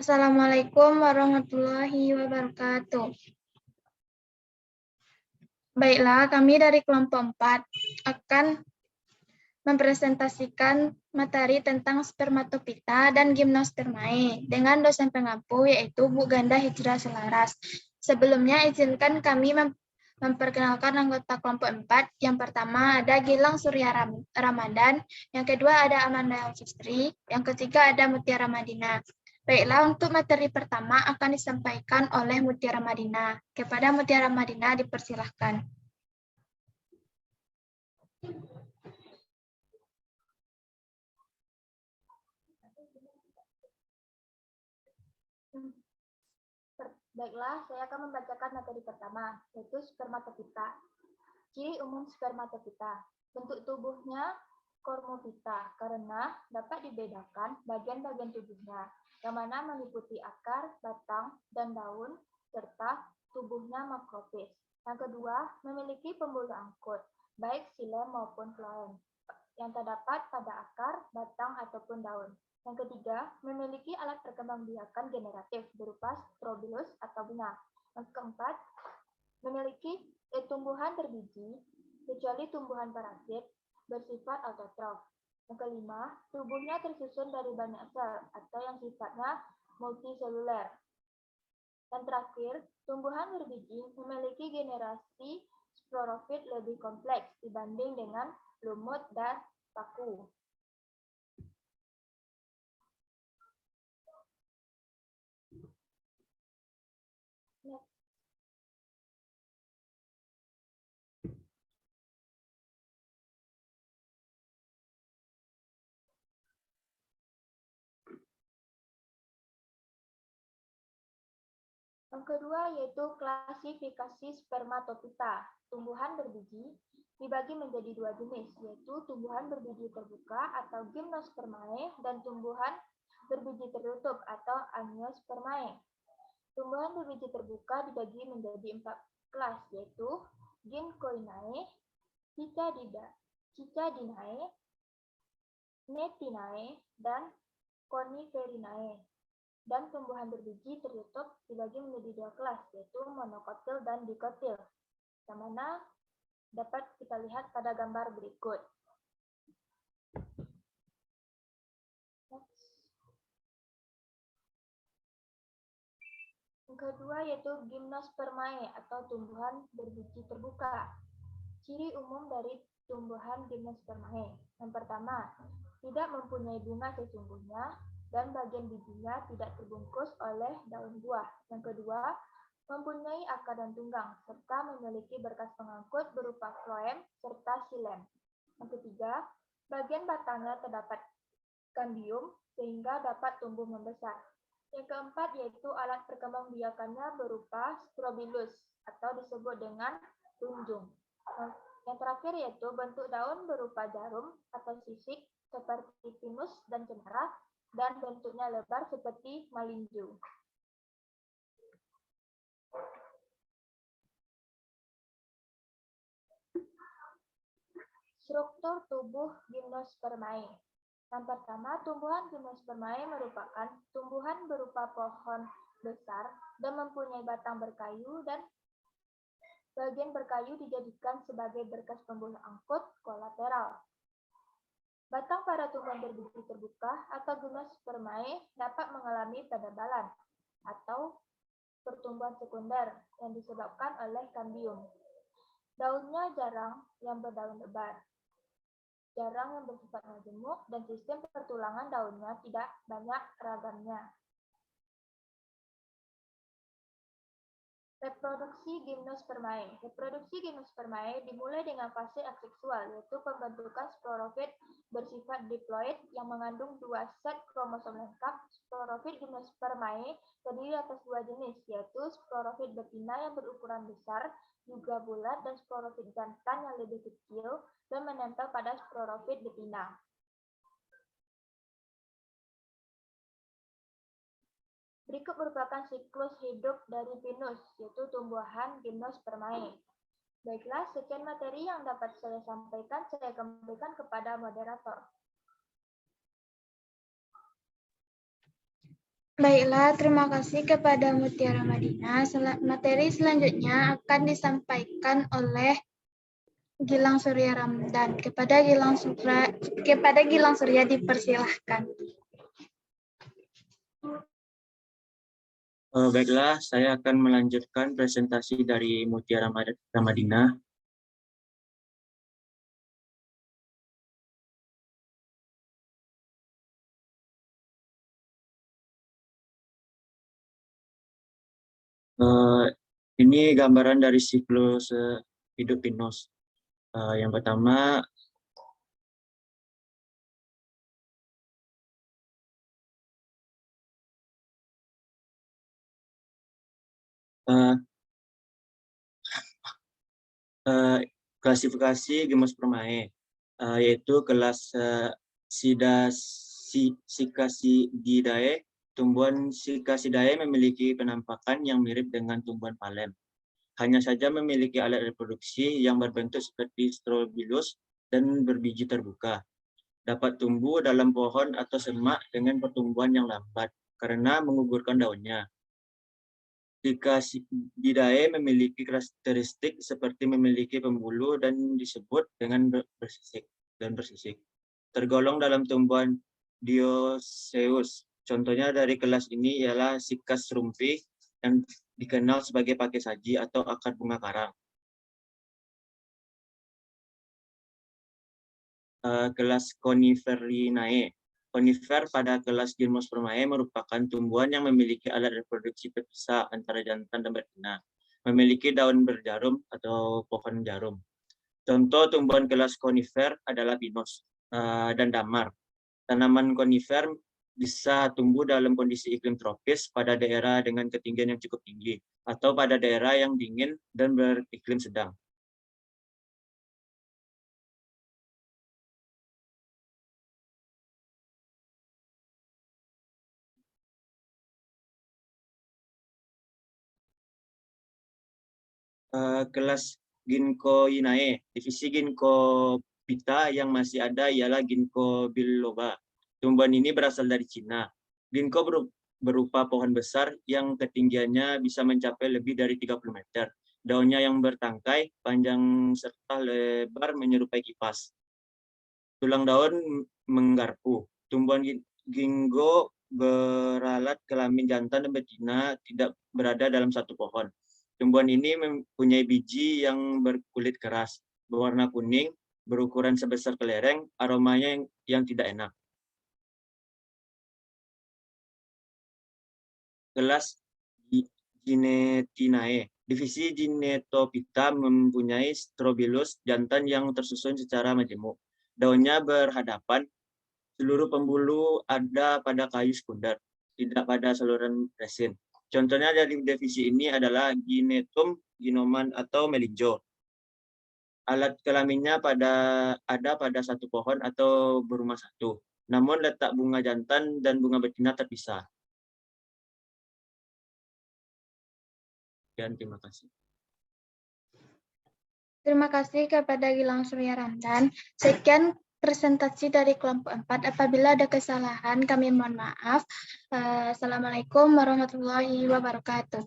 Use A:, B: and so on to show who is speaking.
A: Assalamualaikum warahmatullahi wabarakatuh. Baiklah, kami dari kelompok 4 akan mempresentasikan materi tentang spermatopita dan gimnospermae dengan dosen pengampu yaitu Bu Ganda Hijrah Selaras. Sebelumnya izinkan kami memperkenalkan anggota kelompok 4. Yang pertama ada Gilang Surya Ramadan, yang kedua ada Amanda Alfistri, yang ketiga ada Mutiara Madina. Baiklah, untuk materi pertama akan disampaikan oleh Mutiara Madina. Kepada Mutiara Madina dipersilahkan.
B: Baiklah, saya akan membacakan materi pertama, yaitu spermatopita. Ciri umum spermatopita. Bentuk tubuhnya kormopita karena dapat dibedakan bagian-bagian tubuhnya, yang mana meliputi akar, batang, dan daun, serta tubuhnya makrofis. Yang kedua, memiliki pembuluh angkut, baik xilem maupun floem, yang terdapat pada akar, batang, ataupun daun. Yang ketiga, memiliki alat perkembangbiakan generatif berupa strobilus atau bunga. Yang keempat, memiliki tumbuhan berbiji, kecuali tumbuhan parasit, bersifat autotrof. Yang kelima, tubuhnya tersusun dari banyak sel atau yang sifatnya multiseluler. Dan terakhir, tumbuhan berbiji memiliki generasi sporofit lebih kompleks dibanding dengan lumut dan paku. Yang kedua yaitu klasifikasi spermatopita. Tumbuhan berbiji dibagi menjadi dua jenis, yaitu tumbuhan berbiji terbuka atau gimnospermae dan tumbuhan berbiji tertutup atau angiospermae. Tumbuhan berbiji terbuka dibagi menjadi 4 kelas, yaitu ginkgoinae, cicadinae, netinae, dan coniferinae. Dan tumbuhan berbiji tertutup dibagi menjadi 2 kelas, yaitu monokotil dan dikotil, yang mana dapat kita lihat pada gambar berikut. Yang kedua yaitu gimnospermae atau tumbuhan berbiji terbuka. Ciri umum dari tumbuhan gimnospermae. Yang pertama, tidak mempunyai bunga sesungguhnya dan bagian bijinya tidak terbungkus oleh daun buah. Yang kedua, mempunyai akar dan tunggang serta memiliki berkas pengangkut berupa floem serta xilem. Yang ketiga, bagian batangnya terdapat kambium sehingga dapat tumbuh membesar. Yang keempat yaitu alat perkembangbiakannya berupa strobilus atau disebut dengan tunjung. Yang terakhir yaitu bentuk daun berupa jarum atau sisik seperti pinus dan cemara dan bentuknya lebar seperti malinju. Struktur tubuh gimnospermae. Yang pertama, tumbuhan gimnospermae merupakan tumbuhan berupa pohon besar dan mempunyai batang berkayu dan bagian berkayu dijadikan sebagai berkas pembuluh angkut kolateral. Batang pada tumbuhan berbiji terbuka atau gimnospermae dapat mengalami penebalan atau pertumbuhan sekunder yang disebabkan oleh kambium. Daunnya jarang yang berdaun lebar, jarang yang bersifat majemuk, dan sistem pertulangan daunnya tidak banyak ragamnya. Reproduksi gimnospermae. Reproduksi gimnospermae dimulai dengan fase aseksual, yaitu pembentukan sporofit bersifat diploid yang mengandung 2 set kromosom lengkap. Sporofit gimnospermae terdiri atas 2 jenis, yaitu sporofit betina yang berukuran besar, juga bulat, dan sporofit jantan yang lebih kecil dan menempel pada sporofit betina. Berikut merupakan siklus hidup dari pinus, yaitu tumbuhan gimnospermae. Baiklah, sekian materi yang dapat saya sampaikan. Saya kembalikan kepada moderator.
A: Baiklah, terima kasih kepada Mutiara Madinah. Materi selanjutnya akan disampaikan oleh Gilang Surya Ramdan. Kepada Gilang Surya dipersilahkan.
C: Baiklah, saya akan melanjutkan presentasi dari Mutiara Madinah. Ini gambaran dari siklus hidup pinus. Yang pertama, klasifikasi Gymnospermae, yaitu kelas Psittacididae. Tumbuhan Psittacididae memiliki penampakan yang mirip dengan tumbuhan palem. Hanya saja memiliki alat reproduksi yang berbentuk seperti strobilus dan berbiji terbuka. Dapat tumbuh dalam pohon atau semak dengan pertumbuhan yang lambat karena menggugurkan daunnya. Psittacididae memiliki karakteristik seperti memiliki pembuluh dan disebut dengan bersisik. Tergolong dalam tumbuhan dioecious. Contohnya dari kelas ini ialah Siccas rumpi yang dikenal sebagai pakai saji atau akar bunga karang. Kelas Coniferinae. Conifer pada kelas Gymnospermae merupakan tumbuhan yang memiliki alat reproduksi terpisah antara jantan dan betina. Memiliki daun berjarum atau pohon jarum. Contoh tumbuhan kelas Conifer adalah pinus dan damar. Tanaman konifer bisa tumbuh dalam kondisi iklim tropis pada daerah dengan ketinggian yang cukup tinggi atau pada daerah yang dingin dan beriklim sedang. Kelas Ginkgoinae, divisi Ginkgophyta yang masih ada ialah Ginkgo biloba. Tumbuhan ini berasal dari Cina. Ginkgo berupa pohon besar yang ketinggiannya bisa mencapai lebih dari 30 meter. Daunnya yang bertangkai, panjang serta lebar menyerupai kipas. Tulang daun menggarpu. Tumbuhan ginkgo beralat kelamin jantan dan betina tidak berada dalam satu pohon. Tumbuhan ini mempunyai biji yang berkulit keras, berwarna kuning, berukuran sebesar kelereng, aromanya yang tidak enak. Kelas Ginetinae. Divisi Ginetophyta mempunyai strobilus jantan yang tersusun secara majemuk. Daunnya berhadapan, seluruh pembuluh ada pada kayu sekunder, tidak pada saluran resin. Contohnya dari divisi ini adalah Ginetum, Ginoman, atau Melinjo. Alat kelaminnya ada pada satu pohon atau berumah satu. Namun letak bunga jantan dan bunga betina terpisah. Dan terima kasih.
A: Terima kasih kepada Gilang Surya Ramdan. Sekian presentasi dari kelompok 4. Apabila ada kesalahan, kami mohon maaf. Assalamualaikum warahmatullahi wabarakatuh.